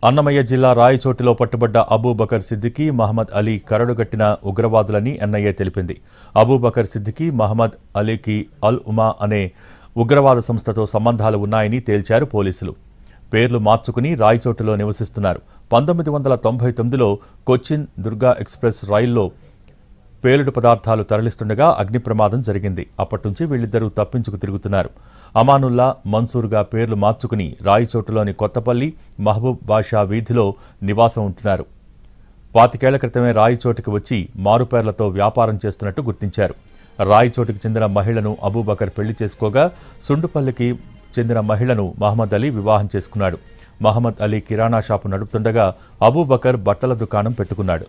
అన్నమయ్య జిల్లా రాయచోటిలో పట్టుబడ్డ అబూబకర్ సిద్దికీ, మహమ్మద్ అలీ కరడుగట్టిన ఉగ్రవాదులని ఎన్ఐఏ తెలిపింది. అబూబకర్ సిద్దికీ, మహమ్మద్ అలీకి అల్ ఉమా అనే ఉగ్రవాద సంస్థతో సంబంధాలు ఉన్నాయని తేల్చారు పోలీసులు. పేర్లు మార్చుకుని రాయచోటిలో నివసిస్తున్నారు. 1999లో కొచ్చిన్ దుర్గా ఎక్స్ప్రెస్ రైల్లో పేలుడు పదార్థాలు తరలిస్తుండగా అగ్ని ప్రమాదం జరిగింది. అప్పటి నుంచి వీళ్ళిద్దరూ తప్పించుకు తిరుగుతున్నారు. అమానుల్లా, మన్సూర్గా పేర్లు మార్చుకుని రాయచోటులోని కొత్తపల్లి, మహబూబ్ బాషా వీధిలో నివాసం ఉంటున్నారు. 25 ఏళ్ల క్రితమే రాయచోటికి వచ్చి మారుపేర్లతో వ్యాపారం చేస్తున్నట్టు గుర్తించారు. రాయచోటికి చెందిన మహిళను అబూబకర్ పెళ్లి చేసుకోగా, సుండుపల్లికి చెందిన మహిళను మహమ్మద్ అలీ వివాహం చేసుకున్నాడు. మహమ్మద్ అలీ కిరాణా షాపు నడుపుతుండగా అబూబకర్ బట్టల దుకాణం పెట్టుకున్నాడు.